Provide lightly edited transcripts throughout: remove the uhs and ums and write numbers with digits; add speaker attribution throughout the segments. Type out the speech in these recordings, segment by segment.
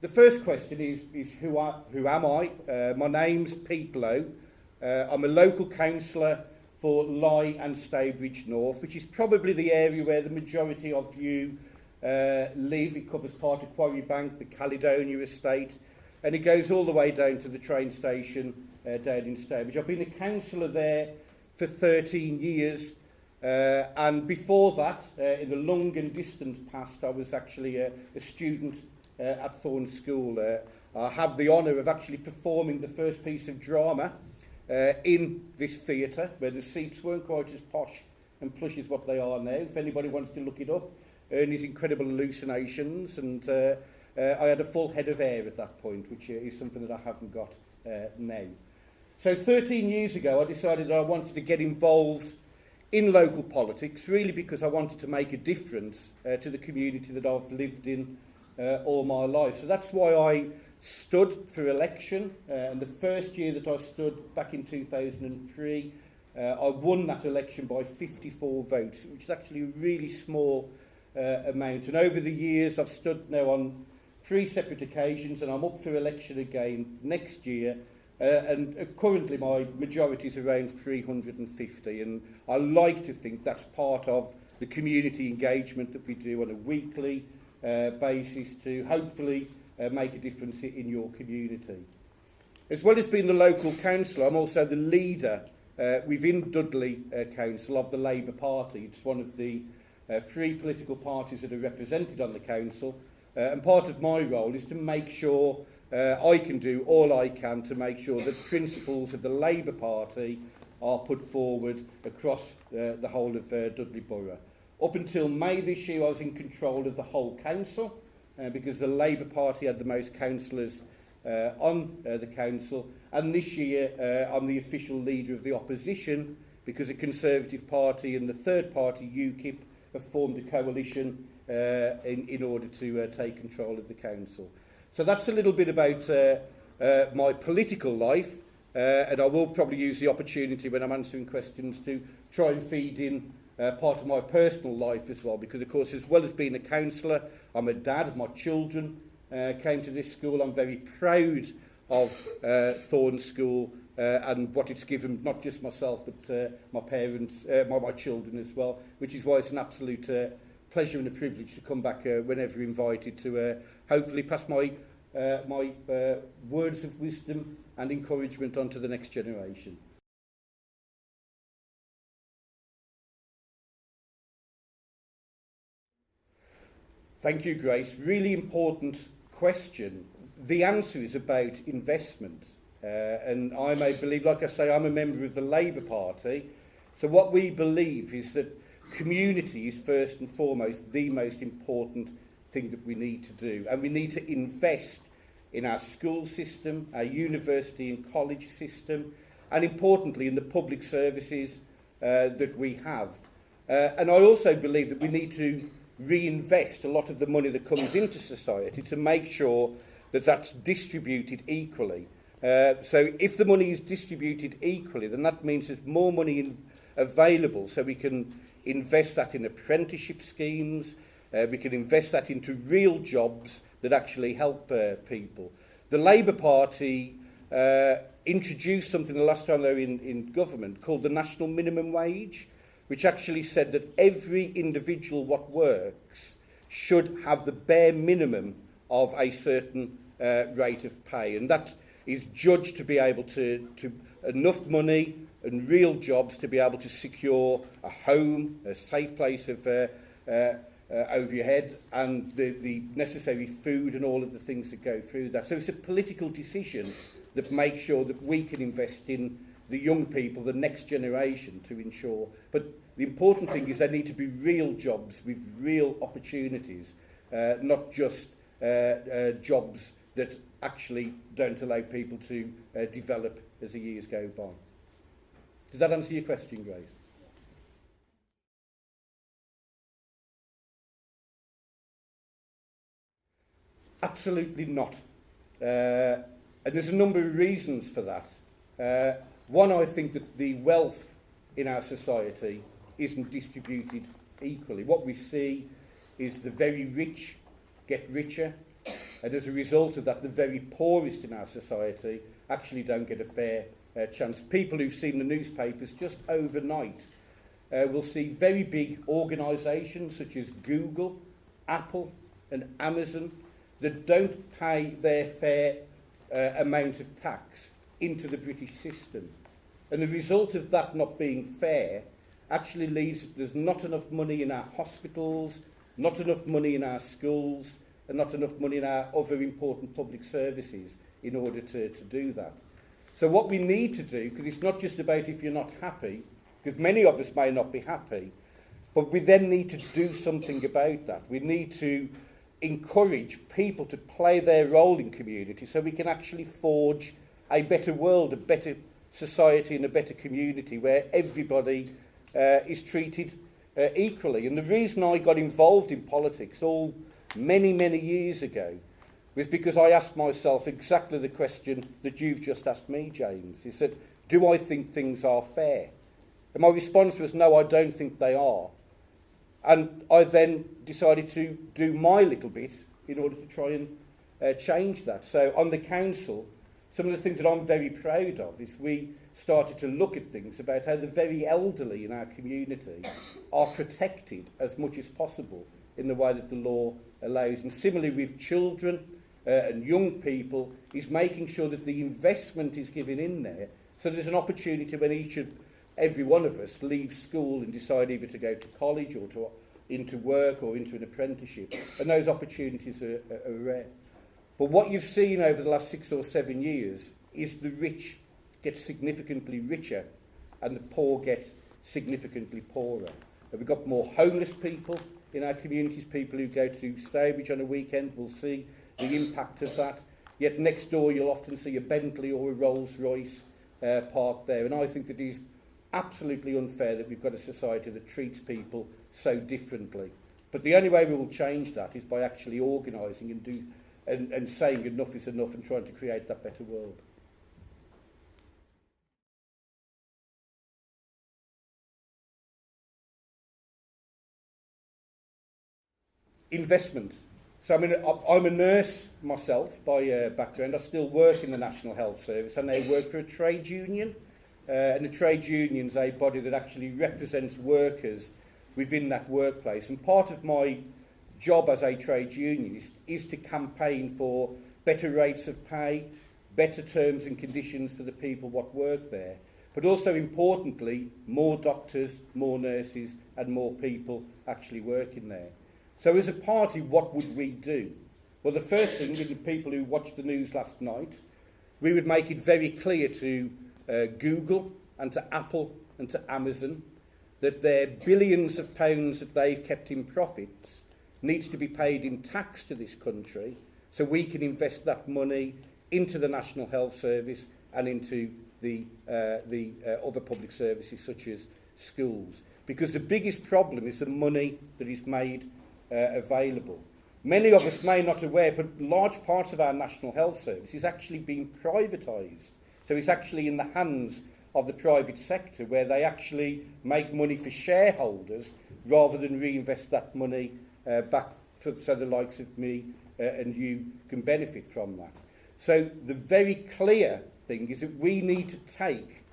Speaker 1: first question is who am I? My name's Pete Lowe. I'm a local councillor for Lye and Stourbridge North, which is probably the area where the majority of you live. It covers part of Quarry Bank, the Caledonia estate, and it goes all the way down to the train station down in Stourbridge. I've been a councillor there for 13 years, and before that, in the long and distant past, I was actually a student at Thorns School. I have the honour of actually performing the first piece of drama in this theatre, where the seats weren't quite as posh and plush as what they are now. If anybody wants to look it up, Ernie's incredible hallucinations, and I had a full head of hair at that point, which is something that I haven't got now. So 13 years ago, I decided that I wanted to get involved in local politics, really because I wanted to make a difference to the community that I've lived in all my life. So that's why I stood for election, and the first year that I stood back in 2003, I won that election by 54 votes, which is actually a really small amount. And over the years, I've stood now on 3 separate occasions, and I'm up for election again next year. And currently my majority is around 350, and I like to think that's part of the community engagement that we do on a weekly basis to hopefully make a difference in your community. As well as being the local councillor, I'm also the leader within Dudley Council of the Labour Party. It's one of the 3 political parties that are represented on the council, and part of my role is to make sure I can do all I can to make sure that principles of the Labour Party are put forward across the whole of Dudley Borough. Up until May this year, I was in control of the whole council because the Labour Party had the most councillors on the council, and this year I'm the official leader of the opposition because the Conservative Party and the third party, UKIP, have formed a coalition in order to take control of the council. So that's a little bit about my political life, and I will probably use the opportunity when I'm answering questions to try and feed in part of my personal life as well, because of course, as well as being a councillor, I'm a dad. My children came to this school. I'm very proud of Thorns School and what it's given, not just myself, but my parents, my children as well, which is why it's an absolute pleasure and a privilege to come back whenever invited to hopefully pass my words of wisdom and encouragement on to the next generation. Thank you, Grace. Really important question. The answer is about investment. And I may believe, like I say, I'm a member of the Labour Party. So what we believe is that community is first and foremost the most important thing that we need to do. And we need to invest in our school system, our university and college system, and importantly in the public services that we have. And I also believe that we need to reinvest a lot of the money that comes into society to make sure that that's distributed equally. So if the money is distributed equally, then that means there's more money available, so we can invest that in apprenticeship schemes, we can invest that into real jobs that actually help people. The Labour Party introduced something the last time they were in government called the National Minimum Wage, which actually said that every individual what works should have the bare minimum of a certain rate of pay. And that is judged to be able to enough money and real jobs to be able to secure a home, a safe place of over your head, and the necessary food and all of the things that go through that. So it's a political decision that makes sure that we can invest in the young people, the next generation, to ensure. But the important thing is there need to be real jobs with real opportunities, not just jobs that actually don't allow people to develop as the years go by. Does that answer your question, Grace? Absolutely not. And there's a number of reasons for that. One, I think that the wealth in our society isn't distributed equally. What we see is the very rich get richer And as a result of that, the very poorest in our society actually don't get a fair chance. People who've seen the newspapers just overnight will see very big organisations such as Google, Apple and Amazon that don't pay their fair amount of tax into the British system. And the result of that not being fair actually leads there's not enough money in our hospitals, not enough money in our schools, and not enough money in our other important public services in order to do that. So what we need to do, because it's not just about if you're not happy, because many of us may not be happy, but we then need to do something about that. We need to encourage people to play their role in community so we can actually forge a better world, a better society and a better community where everybody is treated equally. And the reason I got involved in politics all many, many years ago was because I asked myself exactly the question that you've just asked me, James. He said, do I think things are fair? And my response was, no, I don't think they are. And I then decided to do my little bit in order to try and change that. So on the council, some of the things that I'm very proud of is we started to look at things about how the very elderly in our community are protected as much as possible in the way that the law allows. And similarly with children and young people, is making sure that the investment is given in there so there's an opportunity when every one of us leaves school and decide either to go to college or into work or into an apprenticeship. And those opportunities are rare. But what you've seen over the last 6 or 7 years is the rich get significantly richer and the poor get significantly poorer. And we've got more homeless people in our communities. People who go to Stourbridge on a weekend will see the impact of that. Yet next door you'll often see a Bentley or a Rolls-Royce parked there. And I think that it is absolutely unfair that we've got a society that treats people so differently. But the only way we will change that is by actually organising and saying enough is enough and trying to create that better world. Investment. So I'm a nurse myself by background. I still work in the National Health Service and I work for a trade union. And the trade union's a body that actually represents workers within that workplace. And part of my job as a trade unionist is to campaign for better rates of pay, better terms and conditions for the people what work there, but also importantly, more doctors, more nurses and more people actually working there. So as a party, what would we do? Well, the first thing, with the people who watched the news last night, we would make it very clear to Google and to Apple and to Amazon that their billions of pounds that they've kept in profits needs to be paid in tax to this country so we can invest that money into the National Health Service and into the other public services such as schools. Because the biggest problem is the money that is made available. Many of us may not be aware, but large parts of our National Health Service is actually being privatised. So it's actually in the hands of the private sector where they actually make money for shareholders rather than reinvest that money back so the likes of me and you can benefit from that. So the very clear thing is that we need to take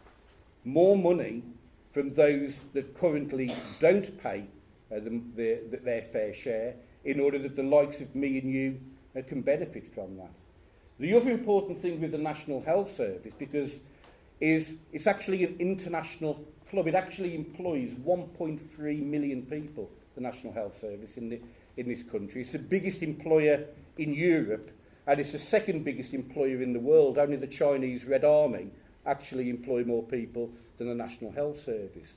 Speaker 1: more money from those that currently don't pay their fair share in order that the likes of me and you can benefit from that. The other important thing with the National Health Service, because it's actually an international club. It actually employs 1.3 million people, the National Health Service in this country. It's the biggest employer in Europe, and it's the second biggest employer in the world. Only the Chinese Red Army actually employ more people than the National Health Service.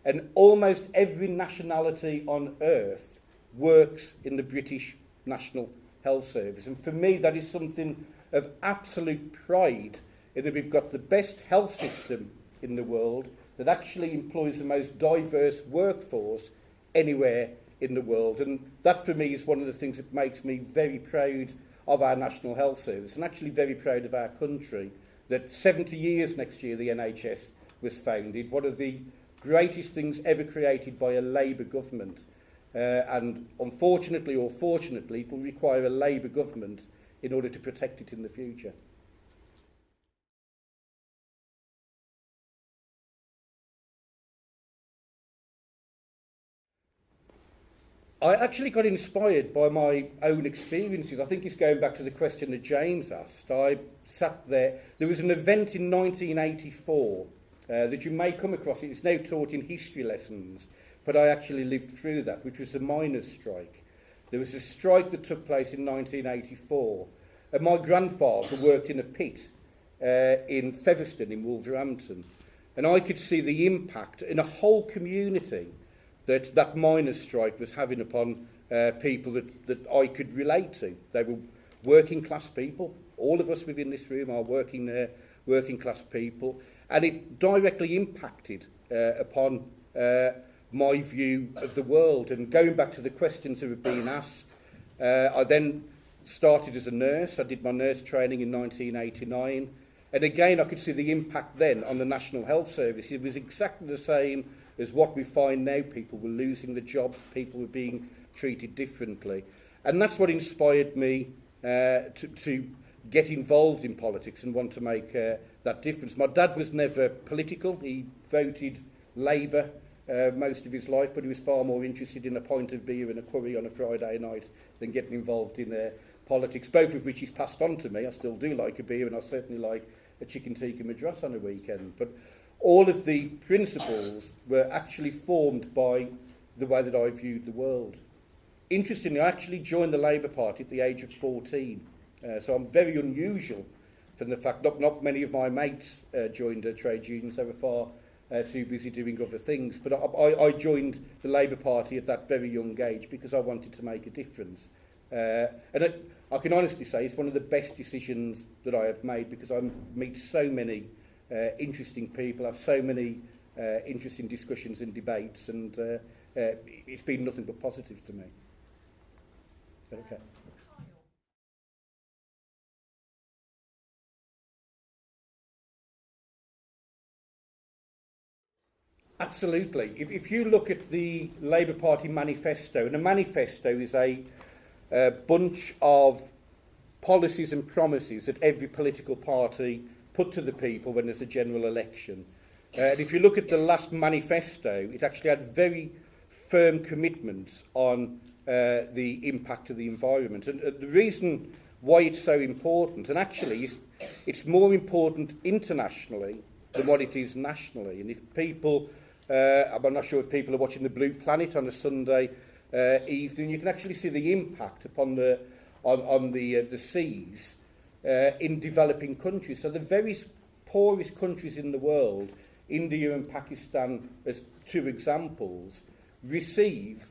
Speaker 1: And almost every nationality on earth works in the British National Health Service. And for me, that is something of absolute pride in that we've got the best health system in the world that actually employs the most diverse workforce anywhere in the world. And that for me is one of the things that makes me very proud of our National Health Service and actually very proud of our country, that 70 years next year the NHS was founded, one of the greatest things ever created by a Labour government. And unfortunately or fortunately, it will require a Labour government in order to protect it in the future. I actually got inspired by my own experiences. I think it's going back to the question that James asked. I sat there. There was an event in 1984 that you may come across. It's now taught in history lessons, but I actually lived through that, which was the miners' strike. There was a strike that took place in 1984. And my grandfather worked in a pit in Featherstone in Wolverhampton. And I could see the impact in a whole community that miners' strike was having upon people that I could relate to. They were working class people. All of us within this room are working class people. And it directly impacted upon my view of the world. And going back to the questions that were being asked, I then started as a nurse. I did my nurse training in 1989. And again, I could see the impact then on the National Health Service. It was exactly the same as what we find now. People were losing their jobs, people were being treated differently. And that's what inspired me to get involved in politics and want to make that difference. My dad was never political. He voted Labour most of his life, but he was far more interested in a pint of beer and a curry on a Friday night than getting involved in politics, both of which he's passed on to me. I still do like a beer, and I certainly like a chicken tikka madras on a weekend. But all of the principles were actually formed by the way that I viewed the world. Interestingly, I actually joined the Labour Party at the age of 14. So I'm very unusual from the fact that not many of my mates joined trade unions. They were far too busy doing other things. But I joined the Labour Party at that very young age because I wanted to make a difference. And I can honestly say it's one of the best decisions that I have made, because I meet so many interesting people, have so many interesting discussions and debates, and it's been nothing but positive for me. Okay. Absolutely. If you look at the Labour Party manifesto, and a manifesto is a bunch of policies and promises that every political party put to the people when there's a general election. And if you look at the last manifesto, it actually had very firm commitments on the impact of the environment. And the reason why it's so important, and actually it's more important internationally than what it is nationally. And if people, I'm not sure if people are watching the Blue Planet on a Sunday evening, you can actually see the impact upon the seas in developing countries. So the very poorest countries in the world, India and Pakistan as two examples, receive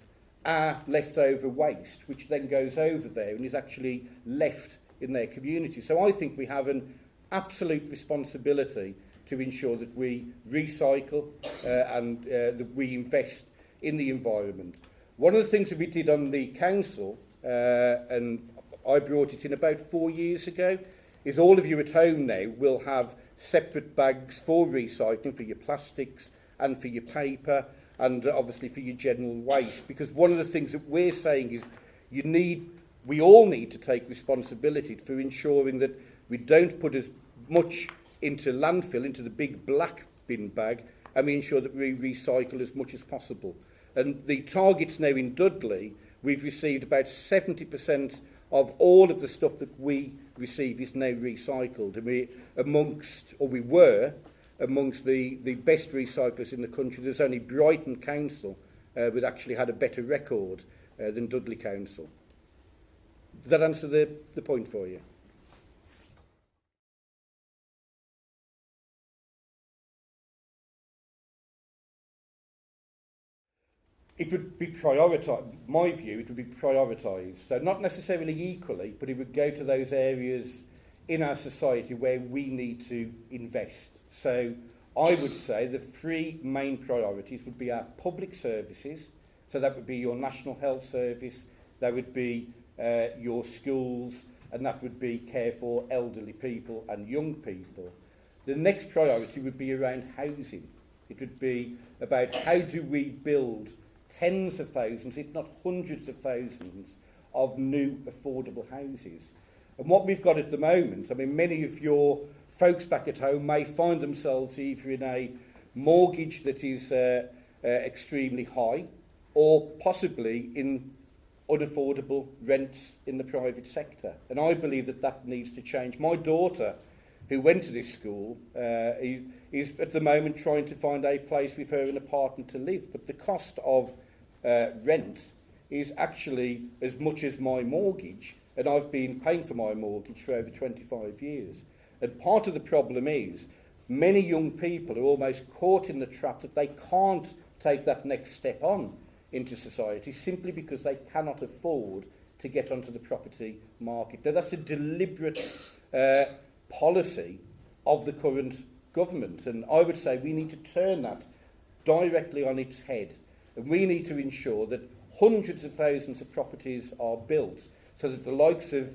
Speaker 1: our leftover waste, which then goes over there and is actually left in their community. So I think we have an absolute responsibility to ensure that we recycle and that we invest in the environment. One of the things that we did on the council, and I brought it in about 4 years ago, is all of you at home now will have separate bags for recycling, for your plastics and for your paper, and obviously for your general waste. Because one of the things that we're saying is we all need to take responsibility for ensuring that we don't put as much into landfill, into the big black bin bag, and we ensure that we recycle as much as possible. And the targets now in Dudley, we've received about 70% of all of the stuff that we receive is now recycled. And we were amongst the best recyclers in the country. There's only Brighton Council that actually had a better record than Dudley Council. Does that answer the point for you? It would be prioritised, my view, it would be prioritised. So not necessarily equally, but it would go to those areas in our society where we need to invest. So I would say the three main priorities would be our public services. So that would be your National Health Service, that would be your schools, and that would be care for elderly people and young people. The next priority would be around housing. It would be about how do we build tens of thousands, if not hundreds of thousands, of new affordable houses. And what we've got at the moment, I mean, many of your folks back at home may find themselves either in a mortgage that is extremely high, or possibly in unaffordable rents in the private sector. And I believe that that needs to change. My daughter, who went to this school, is at the moment trying to find a place with her, an apartment to live. But the cost of rent is actually as much as my mortgage, and I've been paying for my mortgage for over 25 years. And part of the problem is many young people are almost caught in the trap that they can't take that next step on into society simply because they cannot afford to get onto the property market. Now, that's a deliberate policy of the current government, and I would say we need to turn that directly on its head, and we need to ensure that hundreds of thousands of properties are built so that the likes of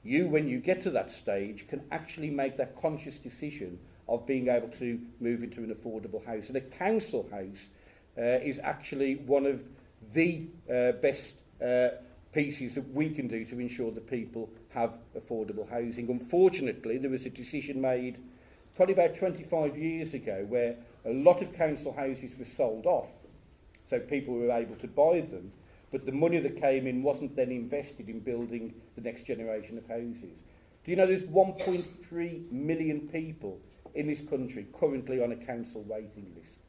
Speaker 1: you, when you get to that stage, can actually make that conscious decision of being able to move into an affordable house. And a council house is actually one of the best pieces that we can do to ensure that people have affordable housing. Unfortunately, there was a decision made probably about 25 years ago where a lot of council houses were sold off, so people were able to buy them, but the money that came in wasn't then invested in building the next generation of houses. Do you know there's 1.3 million people in this country currently on a council waiting list?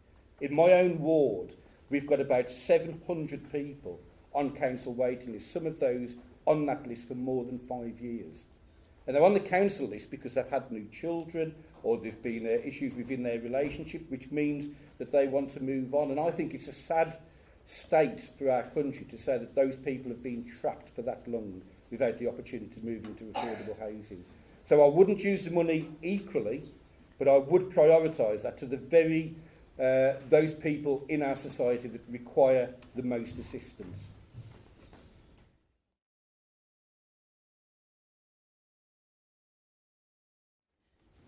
Speaker 1: In my own ward, we've got about 700 people on council waiting lists, some of those on that list for more than 5 years. And they're on the council list because they've had new children or there's been issues within their relationship, which means that they want to move on. And I think it's a sad state for our country to say that those people have been trapped for that long without the opportunity to move into affordable housing. So I wouldn't use the money equally, but I would prioritise that to the very those people in our society that require the most assistance.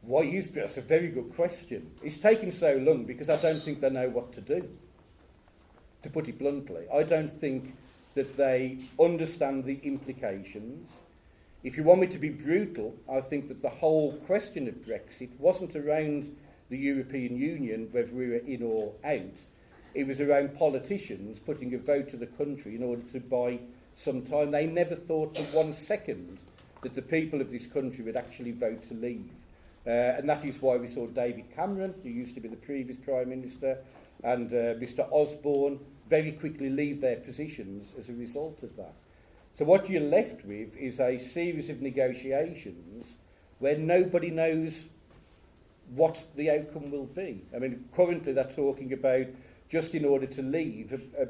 Speaker 1: Why is it? That's a very good question. It's taken so long because I don't think they know what to do. To put it bluntly, I don't think that they understand the implications. If you want me to be brutal, I think that the whole question of Brexit wasn't around the European Union, whether we were in or out. It was around politicians putting a vote to the country in order to buy some time. They never thought for 1 second that the people of this country would actually vote to leave. And that is why we saw David Cameron, who used to be the previous Prime Minister, and Mr Osborne very quickly leave their positions as a result of that. So what you're left with is a series of negotiations where nobody knows what the outcome will be. I mean, currently they're talking about, just in order to leave, a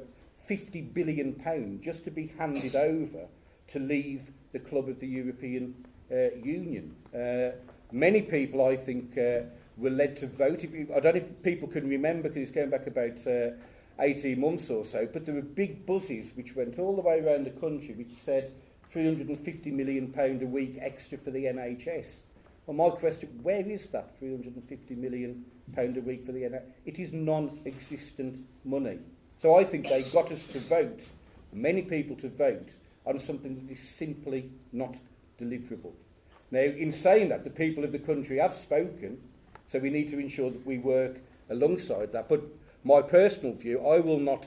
Speaker 1: £50 billion just to be handed over to leave the club of the European Union. Many people, I think, were led to vote. I don't know if people can remember, because it's going back about 18 months or so, but there were big buzzes which went all the way around the country which said £350 million a week extra for the NHS. Well, my question, where is that £350 million a week for the NHS? It is non-existent money. So I think they got us to vote, many people to vote, on something that is simply not deliverable. Now, in saying that, the people of the country have spoken, so we need to ensure that we work alongside that. But my personal view, I will not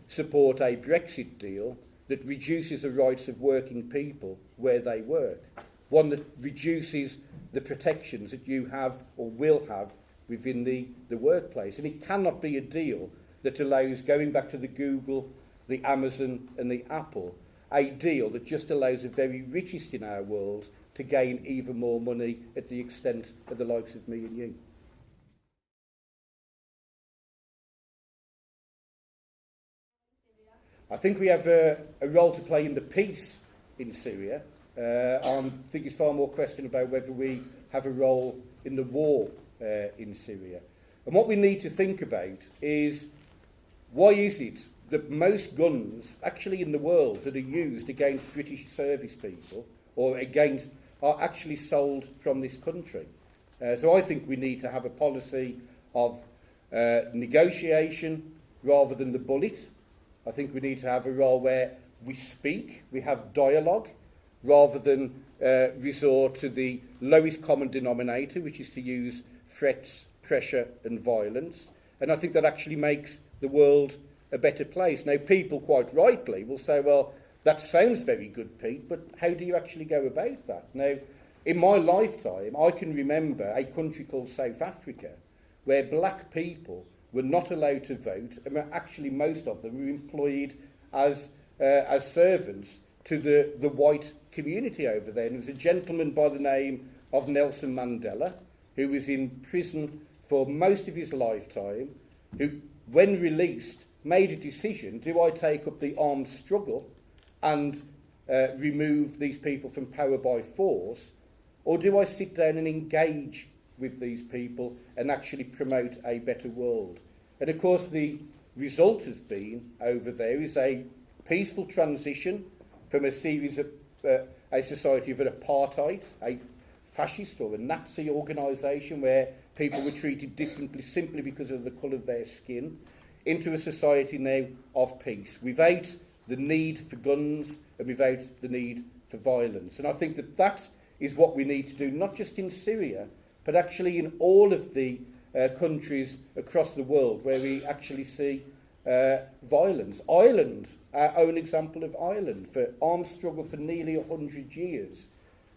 Speaker 1: support a Brexit deal that reduces the rights of working people where they work, one that reduces the protections that you have or will have within the workplace. And it cannot be a deal that allows, going back to the Google, the Amazon and the Apple, a deal that just allows the very richest in our world to gain even more money at the extent of the likes of me and you. I think we have a role to play in the peace in Syria. I think it's far more a question about whether we have a role in the war in Syria. And what we need to think about is, why is it that most guns actually in the world that are used against British service people or against are actually sold from this country? So I think we need to have a policy of negotiation rather than the bullet. I think we need to have a role where we speak, we have dialogue, rather than resort to the lowest common denominator, which is to use threats, pressure and violence. And I think that actually makes the world a better place. Now, people quite rightly will say, well, that sounds very good, Pete, but how do you actually go about that? Now, in my lifetime, I can remember a country called South Africa, where black people were not allowed to vote, and actually most of them were employed as servants to the white community over there. And there was a gentleman by the name of Nelson Mandela, who was in prison for most of his lifetime, who, when released, made a decision: do I take up the armed struggle and remove these people from power by force, or do I sit down and engage with these people and actually promote a better world? And of course the result has been over there is a peaceful transition from a series of a society of an apartheid, a fascist or a Nazi organisation where people were treated differently simply because of the colour of their skin, into a society now of peace, without the need for guns and without the need for violence. And I think that that is what we need to do, not just in Syria, but actually in all of the countries across the world where we actually see violence. Ireland, our own example of Ireland, for armed struggle for nearly 100 years,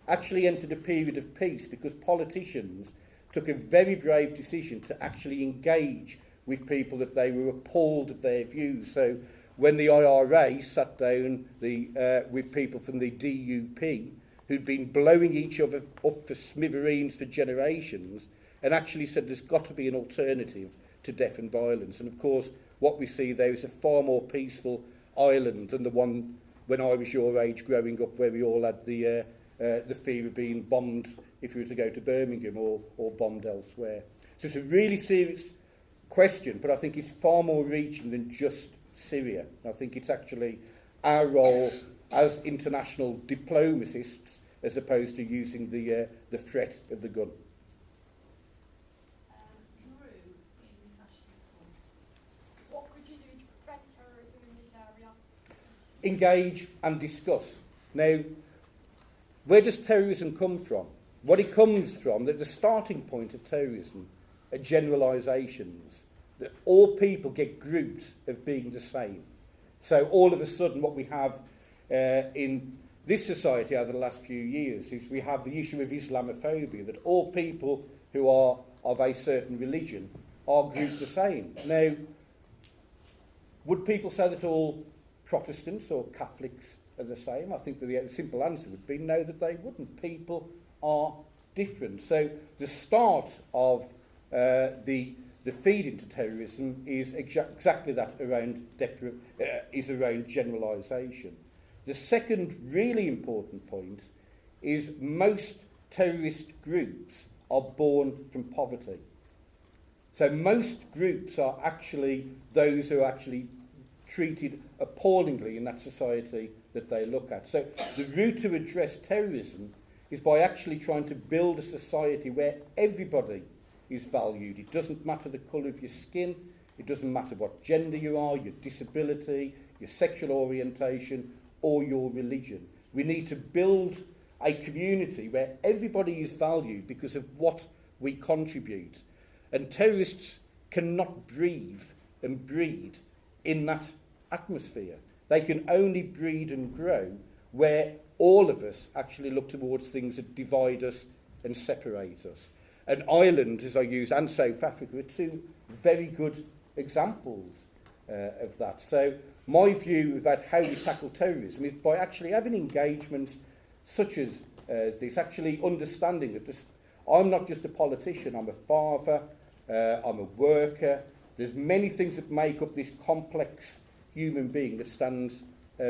Speaker 1: actually entered a period of peace because politicians took a very brave decision to actually engage with people that they were appalled at their views. So when the IRA sat down with people from the DUP who'd been blowing each other up for smithereens for generations, and actually said there's got to be an alternative to death and violence. And of course, what we see there is a far more peaceful Ireland than the one when I was your age growing up, where we all had the fear of being bombed if we were to go to Birmingham or bombed elsewhere. So it's a really serious question, but I think it's far more reaching than just Syria. I think it's actually our role as international diplomacists as opposed to using the threat of the gun.
Speaker 2: Drew, in international school, what could you do to prevent terrorism in this area?
Speaker 1: Engage and discuss. Now, where does terrorism come from? What it comes from, that the starting point of terrorism are generalisations, that all people get grouped of being the same. So all of a sudden what we have in this society over the last few years is we have the issue of Islamophobia, that all people who are of a certain religion are grouped the same. Now, would people say that all Protestants or Catholics are the same? I think that the simple answer would be no, that they wouldn't. People are different. So the start of the feed into terrorism is exactly that, around generalisation. The second really important point is most terrorist groups are born from poverty. So most groups are actually those who are actually treated appallingly in that society that they look at. So the route to address terrorism is by actually trying to build a society where everybody is valued. It doesn't matter the colour of your skin, it doesn't matter what gender you are, your disability, your sexual orientation, or your religion. We need to build a community where everybody is valued because of what we contribute. And terrorists cannot breathe and breed in that atmosphere. They can only breed and grow where all of us actually look towards things that divide us and separate us. And Ireland, as I use, and South Africa are two very good examples of that. So my view about how we tackle terrorism is by actually having engagements such as this, actually understanding that I'm not just a politician, I'm a father, I'm a worker. There's many things that make up this complex human being that stands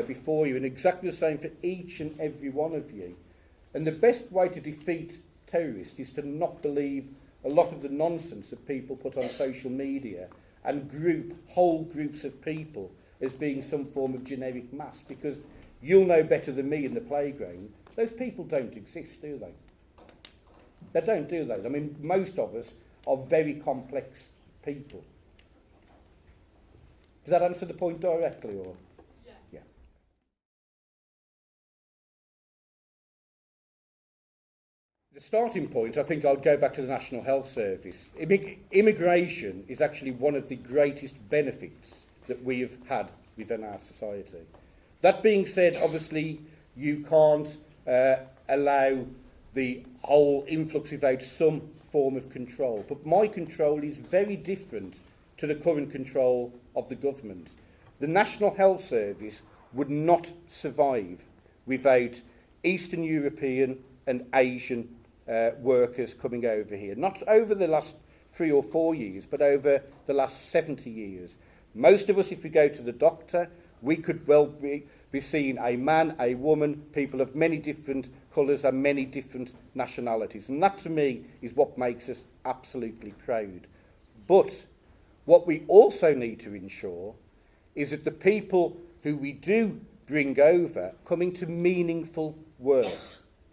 Speaker 1: before you, and exactly the same for each and every one of you. And the best way to defeat terrorists is to not believe a lot of the nonsense that people put on social media and group whole groups of people as being some form of generic mass, because you'll know better than me in the playground, those people don't exist, do they? They don't, do they? I mean, most of us are very complex people. Does that answer the point directly, or? starting point, I think I'll go back to the National Health Service. Immigration is actually one of the greatest benefits that we have had within our society. That being said, obviously, you can't allow the whole influx without some form of control. But my control is very different to the current control of the government. The National Health Service would not survive without Eastern European and Asian workers coming over here. Not over the last 3 or 4 years, but over the last 70 years. Most of us, if we go to the doctor, we could well be seeing a man, a woman, people of many different colours and many different nationalities. And that, to me, is what makes us absolutely proud. But what we also need to ensure is that the people who we do bring over come into meaningful work.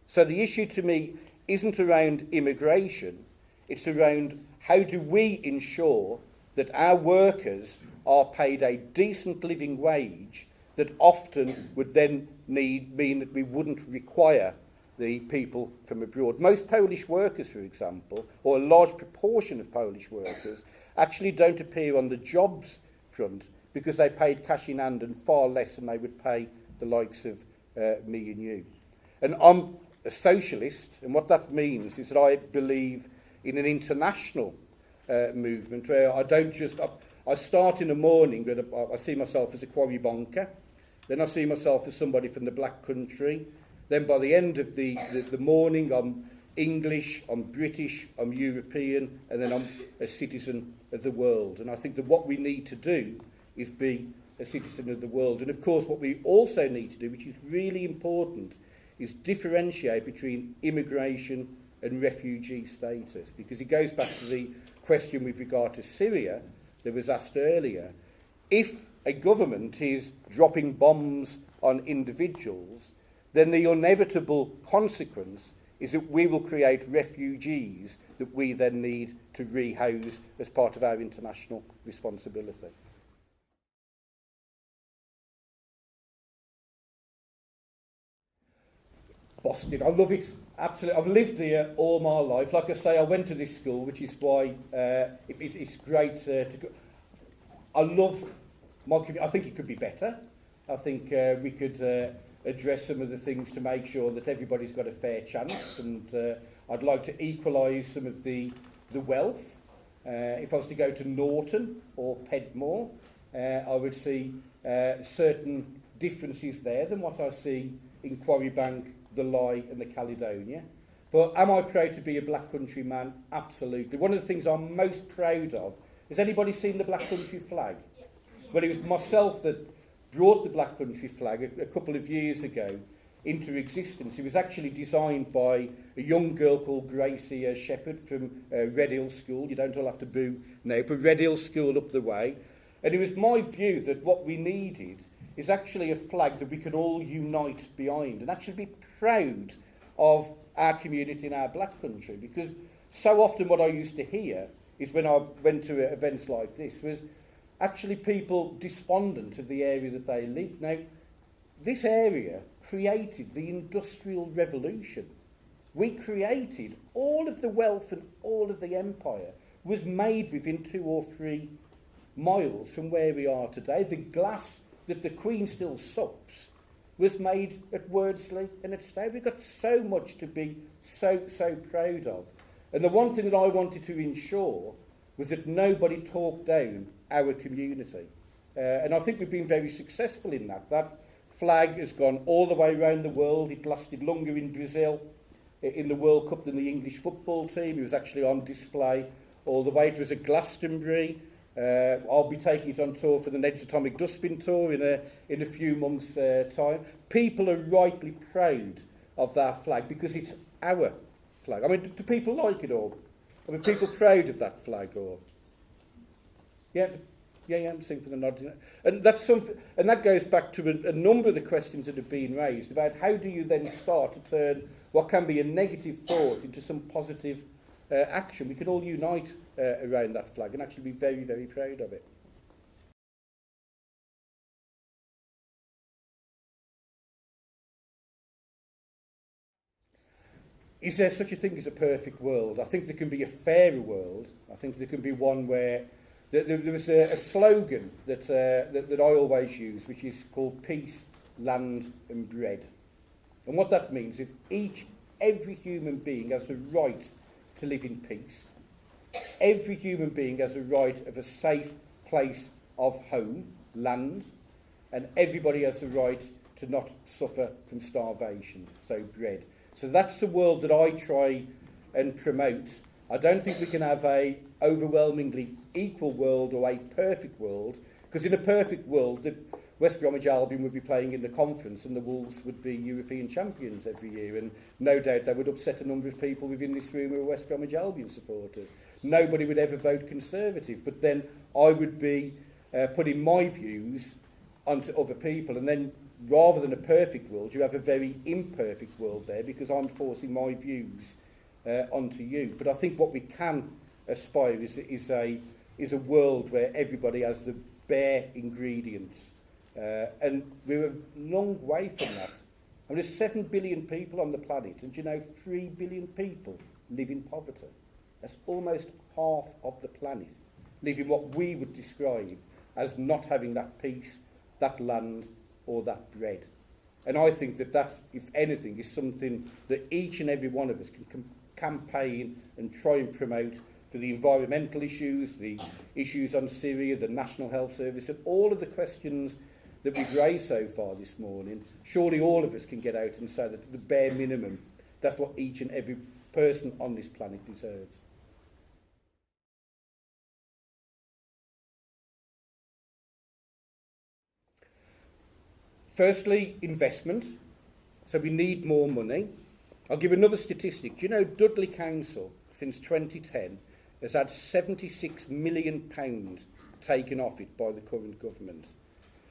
Speaker 1: So the issue to me isn't around immigration, it's around how do we ensure that our workers are paid a decent living wage that often would then mean that we wouldn't require the people from abroad. Most Polish workers, for example, or a large proportion of Polish workers, actually don't appear on the jobs front because they paid cash in hand and far less than they would pay the likes of me and you. And I'm a socialist, and what that means is that I believe in an international movement where I don't just... I start in the morning, but I see myself as a quarry bonker. Then I see myself as somebody from the Black Country. Then by the end of the morning, I'm English, I'm British, I'm European, and then I'm a citizen of the world. And I think that what we need to do is be a citizen of the world. And of course, what we also need to do, which is really important, is differentiate between immigration and refugee status. Because it goes back to the question with regard to Syria that was asked earlier. If a government is dropping bombs on individuals, then the inevitable consequence is that we will create refugees that we then need to rehouse as part of our international responsibility. Boston, I love it. Absolutely. I've lived here all my life. Like I say, I went to this school, which is why it's great to go. I love my community. I think it could be better. I think we could address some of the things to make sure that everybody's got a fair chance, and I'd like to equalise some of the wealth. If I was to go to Norton or Pedmore, I would see certain differences there than what I see in Quarrybank, the Lie and the Caledonia. But am I proud to be a Black Country man? Absolutely. One of the things I'm most proud of, has anybody seen the Black Country flag?
Speaker 2: Yeah.
Speaker 1: Well, it was myself that brought the Black Country flag a couple of years ago into existence. It was actually designed by a young girl called Gracie Shepherd from Red Hill School. You don't all have to boo now, but Red Hill School up the way. And it was my view that what we needed is actually a flag that we could all unite behind and actually be proud of our community in our Black Country. Because so often what I used to hear is when I went to events like this was actually people despondent of the area that they live. Now, this area created the Industrial Revolution. We created all of the wealth and all of the empire was made within 2 or 3 miles from where we are today. The glass that the Queen still sups was made at Wordsley and at Stowe. We've got so much to be so proud of. And the one thing that I wanted to ensure was that nobody talked down our community. And I think we've been very successful in that. That flag has gone all the way around the world. It lasted longer in Brazil in the World Cup than the English football team. It was actually on display all the way. It was at Glastonbury. I'll be taking it on tour for the Ned's Atomic Dustbin Tour in a few months' time. People are rightly proud of that flag because it's our flag. I mean, do people like it all? I mean, people proud of that flag or... Yeah, I'm seeing for the nod. And that's something, and that goes back to a number of the questions that have been raised about how do you then start to turn what can be a negative thought into some positive action. We can all unite around that flag and actually be very, very proud of it. is there such a thing as a perfect world? I think there can be a fairer world. I think there can be one where there was a slogan that I always use, which is called peace, land and bread. And what that means is every human being has the right to live in peace. Every human being has the right of a safe place of home, land, and everybody has the right to not suffer from starvation, so bread. So that's the world that I try and promote. I don't think we can have a overwhelmingly equal world or a perfect world, because in a perfect world, the West Bromwich Albion would be playing in the conference and the Wolves would be European champions every year, and no doubt that would upset a number of people within this room who are West Bromwich Albion supporters. Nobody would ever vote Conservative, but then I would be putting my views onto other people, and then rather than a perfect world, you have a very imperfect world there, because I'm forcing my views onto you. But I think what we can aspire is a world where everybody has the bare ingredients, and we're a long way from that. I mean, there's 7 billion people on the planet, and 3 billion people live in poverty. That's almost half of the planet live in what we would describe as not having that peace, that land, or that bread. And I think that, if anything, is something that each and every one of us can campaign and try and promote for the environmental issues, the issues on Syria, the National Health Service, and all of the questions that we've raised so far this morning. Surely all of us can get out and say that the bare minimum, that's what each and every person on this planet deserves. Firstly, investment. So we need more money. I'll give another statistic. Do you know Dudley Council, since 2010, has had £76 million taken off it by the current government?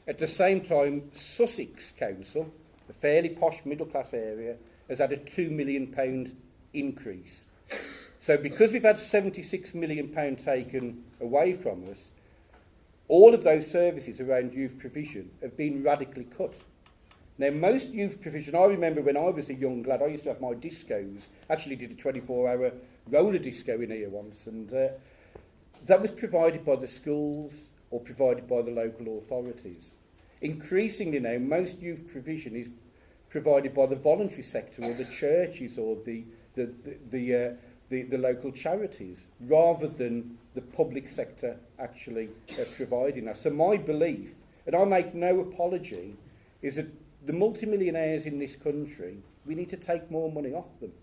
Speaker 1: At the same time, Sussex Council, a fairly posh middle-class area, has had a £2 million increase. So because we've had £76 million taken away from us, all of those services around youth provision have been radically cut. Now, most youth provision, I remember when I was a young lad, I used to have my discos, actually did a 24-hour roller disco in here once, and that was provided by the schools or provided by the local authorities. Increasingly now, most youth provision is provided by the voluntary sector or the churches or the local charities, rather than the public sector actually providing that. So my belief, and I make no apology, is that the multimillionaires in this country, we need to take more money off them.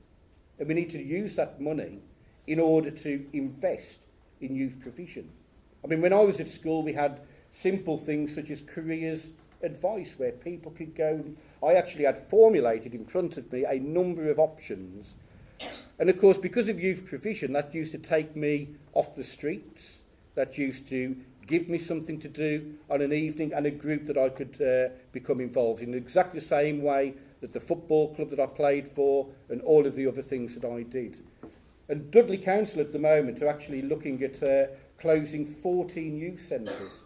Speaker 1: And we need to use that money in order to invest in youth provision. I mean, when I was at school, we had simple things such as careers advice, where people could go. I actually had formulated in front of me a number of options. And of course, because of youth provision, that used to take me off the streets. That used to give me something to do on an evening and a group that I could become involved in exactly the same way that the football club that I played for and all of the other things that I did. And Dudley Council at the moment are actually looking at closing 14 youth centres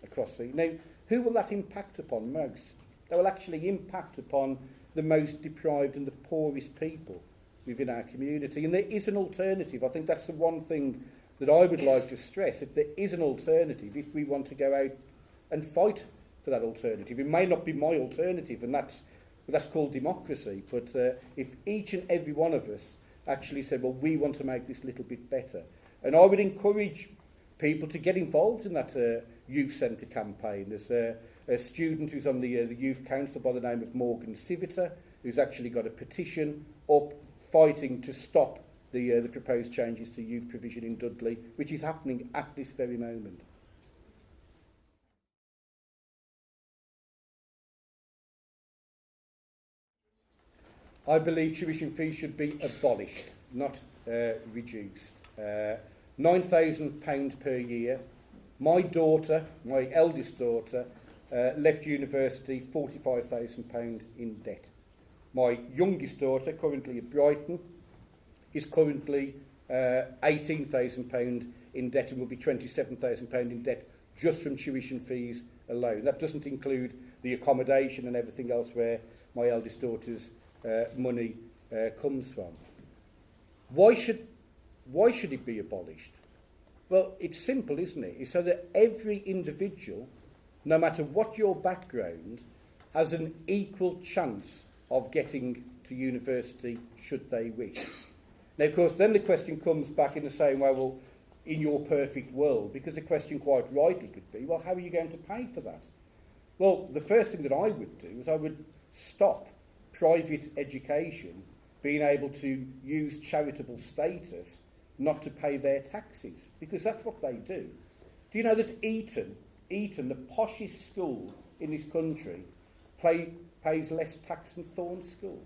Speaker 1: across the... Now, who will that impact upon most? That will actually impact upon the most deprived and the poorest people within our community. And there is an alternative. I think that's the one thing that I would like to stress, that there is an alternative if we want to go out and fight for that alternative. It may not be my alternative, and that's called democracy, but if each and every one of us actually said, well, we want to make this little bit better. And I would encourage people to get involved in that youth centre campaign. There's a student who's on the youth council by the name of Morgan Civita, who's actually got a petition up fighting to stop the proposed changes to youth provision in Dudley, which is happening at this very moment. I believe tuition fees should be abolished, not reduced. £9,000 per year. My daughter, my eldest daughter, left university £45,000 in debt. My youngest daughter, currently at Brighton, is currently £18,000 in debt and will be £27,000 in debt just from tuition fees alone. That doesn't include the accommodation and everything else where my eldest daughter's money comes from. Why should it be abolished? Well, it's simple, isn't it? It's so that every individual, no matter what your background, has an equal chance of getting to university should they wish. Now, of course, then the question comes back in the same way, well, in your perfect world, because the question quite rightly could be, well, how are you going to pay for that? Well, the first thing that I would do is I would stop private education being able to use charitable status not to pay their taxes, because that's what they do. Do you know that Eton, the poshest school in this country, pays less tax than Thorns School?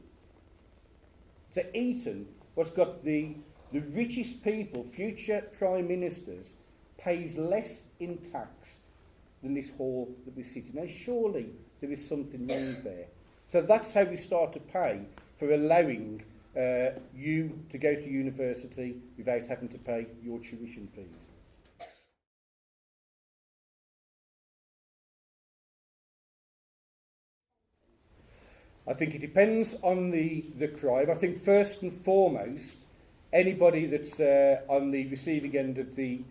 Speaker 1: So Eton, what's got the richest people, future prime ministers, pays less in tax than this hall that we sit in. Now, surely there is something wrong there. So that's how we start to pay for allowing you to go to university without having to pay your tuition fees. I think it depends on the crime. I think first and foremost, anybody that's on the receiving end of the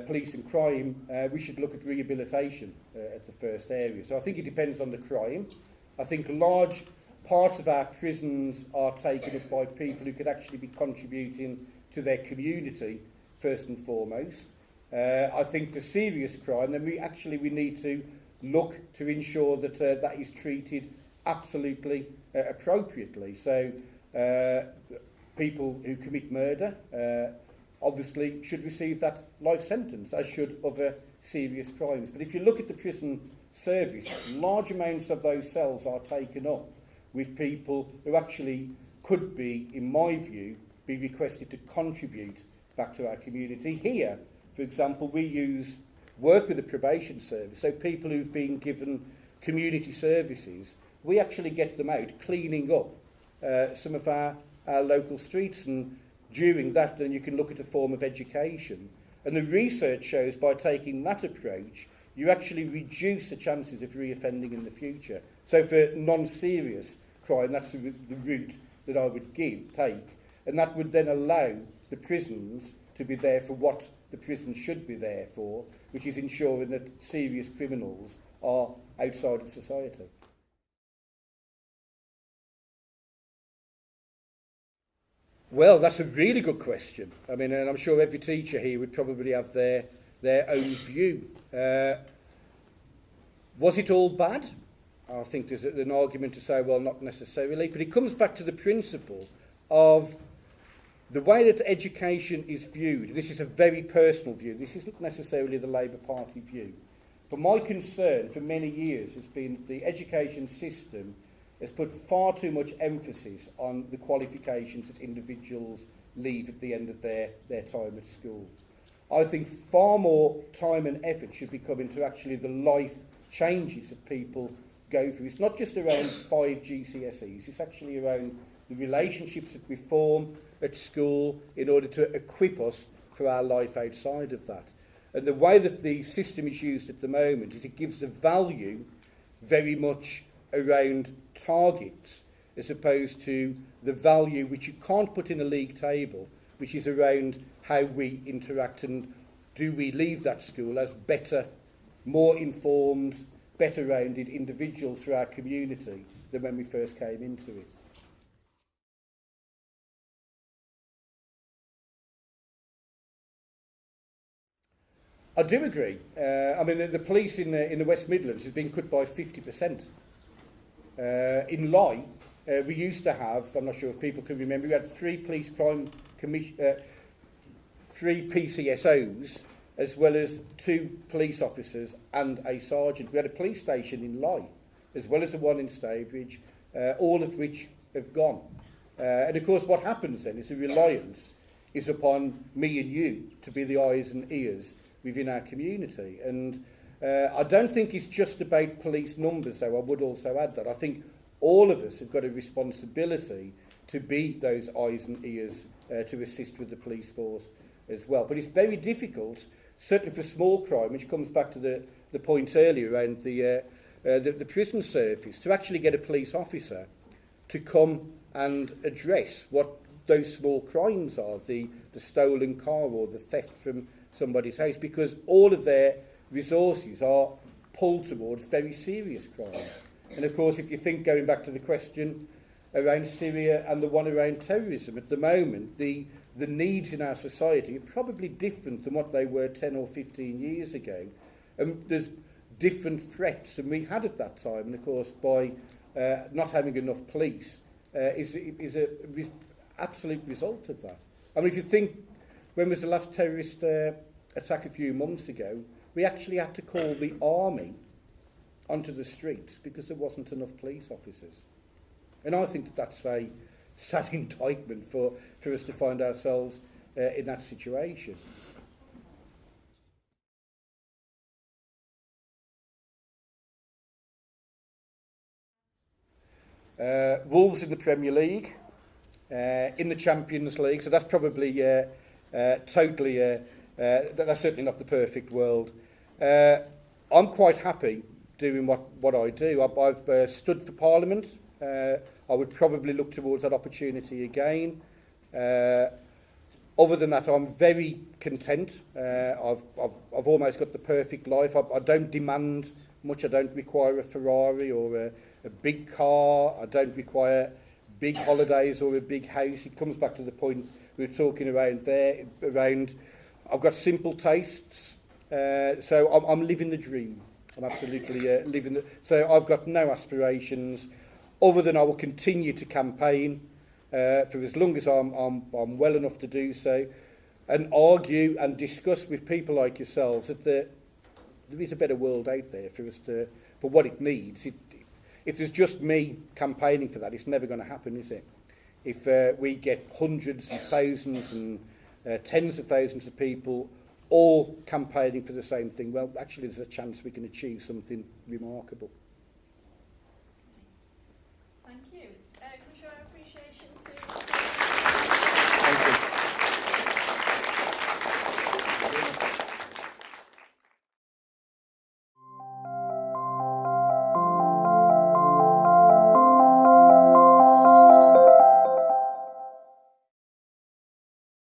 Speaker 1: police and crime, we should look at rehabilitation at the first area. So I think it depends on the crime. I think large parts of our prisons are taken up by people who could actually be contributing to their community, first and foremost. I think for serious crime, then we need to look to ensure that that is treated absolutely appropriately. So people who commit murder obviously should receive that life sentence, as should other serious crimes. But if you look at the prison service, large amounts of those cells are taken up with people who actually could be, in my view, be requested to contribute back to our community. Here, for example, we work with the probation service, so people who've been given community services, we actually get them out cleaning up some of our local streets, and during that then you can look at a form of education. And the research shows by taking that approach, you actually reduce the chances of reoffending in the future. So for non-serious crime, that's the route that I would take. And that would then allow the prisons to be there for what the prisons should be there for, which is ensuring that serious criminals are outside of society. Well, that's a really good question. I mean, and I'm sure every teacher here would probably have their own view. Was it all bad? I think there's an argument to say, well, not necessarily, but it comes back to the principle of the way that education is viewed. This is a very personal view. This isn't necessarily the Labour Party view. But my concern for many years has been the education system has put far too much emphasis on the qualifications that individuals leave at the end of their time at school. I think far more time and effort should be coming to actually the life changes that people go through. It's not just around 5 GCSEs, it's actually around the relationships that we form at school in order to equip us for our life outside of that. And the way that the system is used at the moment is it gives a value very much around targets as opposed to the value which you can't put in a league table, which is around how we interact and do we leave that school as better, more informed, better rounded individuals through our community than when we first came into it. I do agree. I mean, the police in the West Midlands has been cut by 50%. In Lye, we used to have, I'm not sure if people can remember, we had 3 police crime 3 PCSOs, as well as 2 police officers and a sergeant. We had a police station in Lye, as well as the one in Stourbridge, all of which have gone. And of course, what happens then is the reliance is upon me and you to be the eyes and ears within our community. And I don't think it's just about police numbers, though. I would also add that. I think all of us have got a responsibility to be those eyes and ears to assist with the police force as well. But it's very difficult, certainly for small crime, which comes back to the point earlier around the prison service, to actually get a police officer to come and address what those small crimes are, the stolen car or the theft from somebody's house, because all of their resources are pulled towards very serious crime. And of course, if you think, going back to the question around Syria and the one around terrorism, at the moment, the needs in our society are probably different than what they were 10 or 15 years ago. And there's different threats than we had at that time. And of course, by not having enough police is a absolute result of that. I mean, if you think, when was the last terrorist attack a few months ago, we actually had to call the army onto the streets because there wasn't enough police officers. And I think that's a sad indictment for us to find ourselves in that situation. Wolves in the Premier League, in the Champions League, so that's probably totally, that's certainly not the perfect world. I'm quite happy doing what I do. I've stood for Parliament. I would probably look towards that opportunity again. Other than that, I'm very content. I've almost got the perfect life. I don't demand much. I don't require a Ferrari or a big car. I don't require big holidays or a big house. It comes back to the point we were talking around there, I've got simple tastes. So I'm living the dream. I'm absolutely living the... So I've got no aspirations other than I will continue to campaign for as long as I'm well enough to do so, and argue and discuss with people like yourselves that there is a better world out there for us to... But what it needs, if there's just me campaigning for that, it's never going to happen, is it? If we get hundreds and thousands and tens of thousands of people all campaigning for the same thing, well, actually there's a chance we can achieve something remarkable.